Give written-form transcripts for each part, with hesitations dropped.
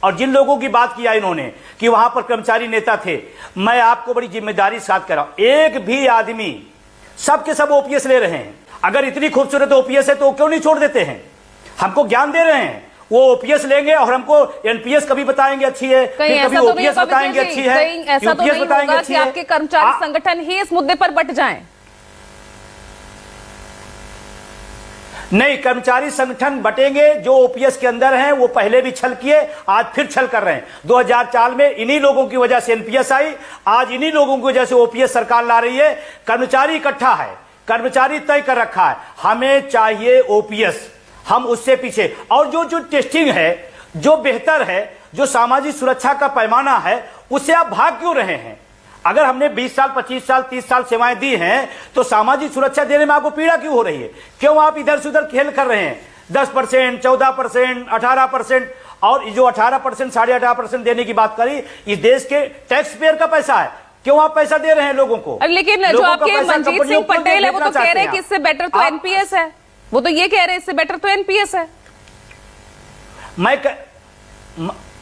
और जिन लोगों की बात किया इन्होंने कि वहां पर कर्मचारी नेता थे, मैं आपको बड़ी जिम्मेदारी के साथ कह रहा हूं, एक भी आदमी, सब के सब ओपीएस ले रहे हैं। अगर इतनी खूबसूरत ओपीएस है तो क्यों नहीं छोड़ देते हैं? हमको ज्ञान दे रहे हैं, वो ओपीएस लेंगे और हमको एनपीएस कभी बताएंगे अच्छी है, फिर कभी ओपीएस बताएंगे अच्छी है, ऐसा तो नहीं होगा कि आपके कर्मचारी संगठन ही इस मुद्दे पर बट जाएं। नहीं, कर्मचारी संगठन बटेंगे। जो ओपीएस के अंदर हैं वो पहले भी छल किए, आज फिर छल कर रहे हैं। 2004 में इन्हीं लोगों की वजह से एनपीएस आई, आज इन्हीं लोगों की वजह से ओपीएस सरकार ला रही है। कर्मचारी इकट्ठा है, कर्मचारी तय कर रखा है, हमें चाहिए ओपीएस, हम उससे पीछे। और जो टेस्टिंग है, जो बेहतर है, जो सामाजिक सुरक्षा का पैमाना है, उससे आप भाग क्यों रहे हैं? अगर हमने 20 साल, 25 साल, 30 साल सेवाएं दी हैं तो सामाजिक सुरक्षा देने में आपको पीड़ा क्यों हो रही है? क्यों आप इधर से उधर खेल कर रहे हैं? 10%, 14%, 18%, और जो 18%, 18.5% देने की बात करी, इस देश के टैक्स पेयर का पैसा है, क्यों आप पैसा दे रहे हैं लोगों को? लेकिन जो आपके मंजीत सिंह पटेल है वो तो कह रहे हैं कि इससे बेटर तो एनपीएस है, वो तो ये कह रहे हैं इससे बेटर तो एनपीएस है।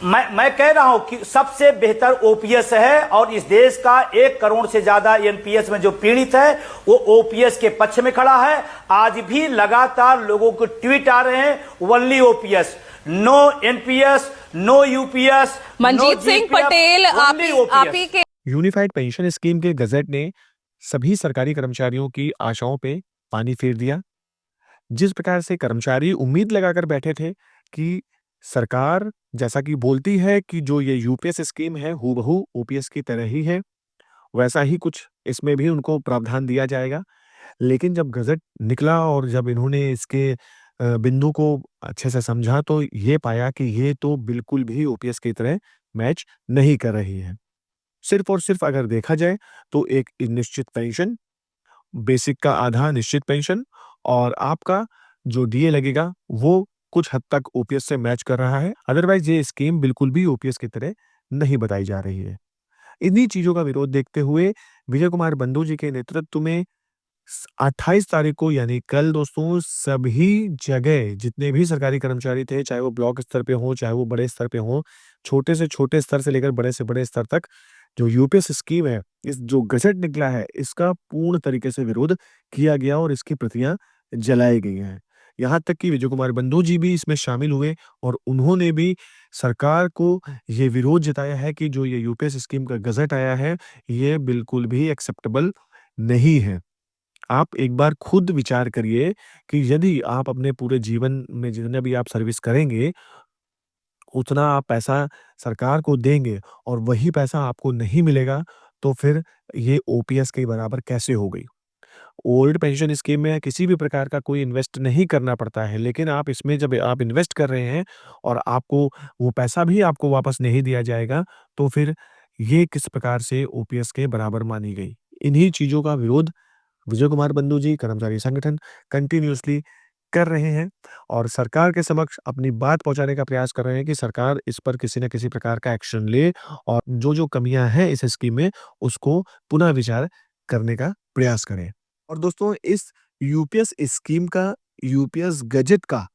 मैं कह रहा हूं कि सबसे बेहतर ओपीएस है, और इस देश का 1 करोड़ से ज्यादा एनपीएस में जो पीड़ित है वो ओपीएस के पक्ष में खड़ा है। आज भी लगातार लोगों को ट्वीट आ रहे हैं, only OPS, no NPS, no UPS. Manjeet Singh Patel, आप ही के यूनिफाइड पेंशन स्कीम के गजट ने सभी सरकारी कर्मचारियों की आशाओं पे पानी फेर दिया। जिस प्रकार से कर्मचारी उम्मीद लगाकर बैठे थे कि सरकार जैसा कि बोलती है कि जो ये यूपीएस स्कीम है हूबहू ओपीएस की तरह ही है, वैसा ही कुछ इसमें भी उनको प्रावधान दिया जाएगा। लेकिन जब गजट निकला और जब इन्होंने इसके बिंदु को अच्छे से समझा तो ये पाया कि ये तो बिल्कुल भी ओपीएस की तरह मैच नहीं कर रही है। सिर्फ और सिर्फ अगर देखा जाए तो एक निश्चित पेंशन, बेसिक का आधा निश्चित पेंशन, और आपका जो डीए लगेगा वो कुछ हद तक ओपीएस से मैच कर रहा है। अदरवाइज ये स्कीम बिल्कुल भी ओपीएस की तरह नहीं बताई जा रही है। इन्हीं चीजों का विरोध देखते हुए विजय कुमार बंधु जी के नेतृत्व में 28 तारीख को यानी कल दोस्तों सभी जगह जितने भी सरकारी कर्मचारी थे, चाहे वो ब्लॉक स्तर पे हो, चाहे वो बड़े स्तर पे हो, छोटे से छोटे स्तर से लेकर बड़े से बड़े स्तर तक, जो यूपीएस स्कीम है, इस जो गजट निकला है, इसका पूर्ण तरीके से विरोध किया गया और इसकी प्रतियां जलाई गई हैं। यहाँ तक कि विजय कुमार बंधु जी भी इसमें शामिल हुए और उन्होंने भी सरकार को ये विरोध जताया है कि जो ये यूपीएस स्कीम का गजट आया है, ये बिल्कुल भी एक्सेप्टेबल नहीं है। आप एक बार खुद विचार करिए कि यदि आप अपने पूरे जीवन में जितने भी आप सर्विस करेंगे, उतना आप पैसा सरकार को देंगे और वही पैसा आपको नहीं मिलेगा, तो फिर ये ओपीएस के बराबर कैसे हो गई? ओल्ड पेंशन स्कीम में किसी भी प्रकार का कोई इन्वेस्ट नहीं करना पड़ता है, लेकिन आप इसमें जब आप इन्वेस्ट कर रहे हैं और आपको वो पैसा भी आपको वापस नहीं दिया जाएगा, तो फिर ये किस प्रकार से ओपीएस के बराबर मानी गई? इन्हीं चीज़ों का विरोध विजय कुमार बंधु जी, कर्मचारी संगठन कंटिन्यूअसली कर रहे हैं और सरकार के समक्ष अपनी बात पहुंचाने का प्रयास कर रहे हैं कि सरकार इस पर किसी न किसी प्रकार का एक्शन ले और जो कमियां हैं इस स्कीम में, उसको पुनः विचार करने का प्रयास करें। और दोस्तों इस यूपीएस स्कीम का, यूपीएस गजट का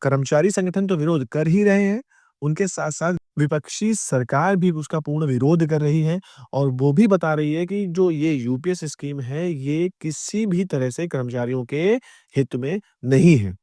कर्मचारी संगठन तो विरोध कर ही रहे हैं, उनके साथ-साथ विपक्षी सरकार भी उसका पूर्ण विरोध कर रही है और वो भी बता रही है कि जो ये यूपीएस स्कीम है, ये किसी भी तरह से कर्मचारियों के हित में नहीं है।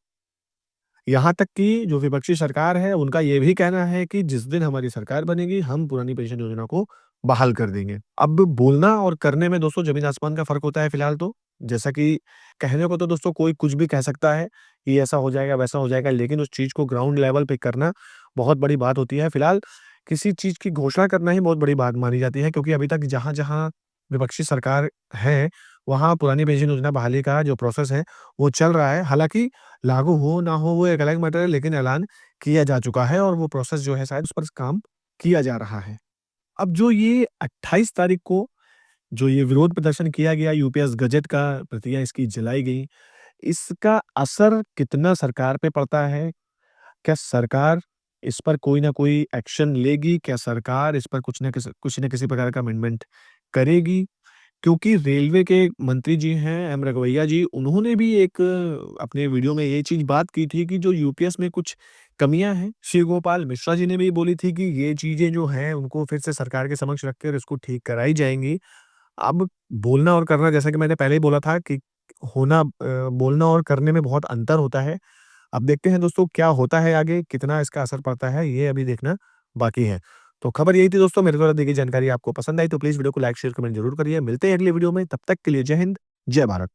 यहाँ तक कि जो विपक्षी सरकार है, उनका ये भी कहना है कि जिस दिन हमारी सरकार बनेगी, हम पुरानी पेंशन योजना को बहाल कर देंगे। अब बोलना और करने में दोस्तों ज़मीन-आसमान का फ़र्क होता है फिलहाल तो। जैसा कि कहने को तो दोस्तों कोई कुछ भी कह सकता है, कि ऐसा हो जाएगा, वैसा हो जाएगा, लेकिन उस चीज़ को ग्राउंड लेवल पे करना बहुत बड़ी बात होती है। फिलहाल किसी चीज़ की घोषणा करना ही बहुत बड़ी बात मानी जाती है क्योंकि अभी तक जहाँ-जहाँ विपक्षी सरकार है, वहाँ पुरानी पेंशन योजना बहाली का जो प्रोसेस है, वो चल रहा है। हालाँकि लागू हो ना हो वो एक अलग मैटर है, लेकिन ऐलान किया जा चुका है और वो प्रोसेस जो है शायद उस पर काम किया जा रहा है। अब जो ये 28 तारीख को जो ये विरोध प्रदर्शन किया गया, यूपीएस गजट का प्रतियां इसकी जलाई गई, इसका असर कितना सरकार पे पड़ता है? क्या सरकार इस पर कोई ना कोई एक्शन लेगी? क्या सरकार इस पर कुछ न किसी प्रकार का अमेंडमेंट करेगी? क्योंकि रेलवे के मंत्री जी हैं एम रघुवैया जी, उन्होंने भी एक अपने वीडियो में ये चीज़ बात की थी कि जो यूपीएस में कुछ कमियां हैं। श्री गोपाल मिश्रा जी ने भी बोली थी कि ये चीजें जो हैं उनको फिर से सरकार के समक्ष रखकर इसको ठीक कराई जाएंगी। अब बोलना और करना, जैसा कि मैंने पहले ही बोला था कि बोलना और करने में बहुत अंतर होता है। अब देखते हैं दोस्तों क्या होता है आगे, कितना इसका असर पड़ता है, ये अभी देखना बाकी है। तो खबर यही थी दोस्तों, मेरे द्वारा दी गई जानकारी आपको पसंद आई तो प्लीज वीडियो को लाइक शेयर कमेंट जरूर करिए। मिलते हैं अगले वीडियो में, तब तक के लिए जय हिंद, जय भारत।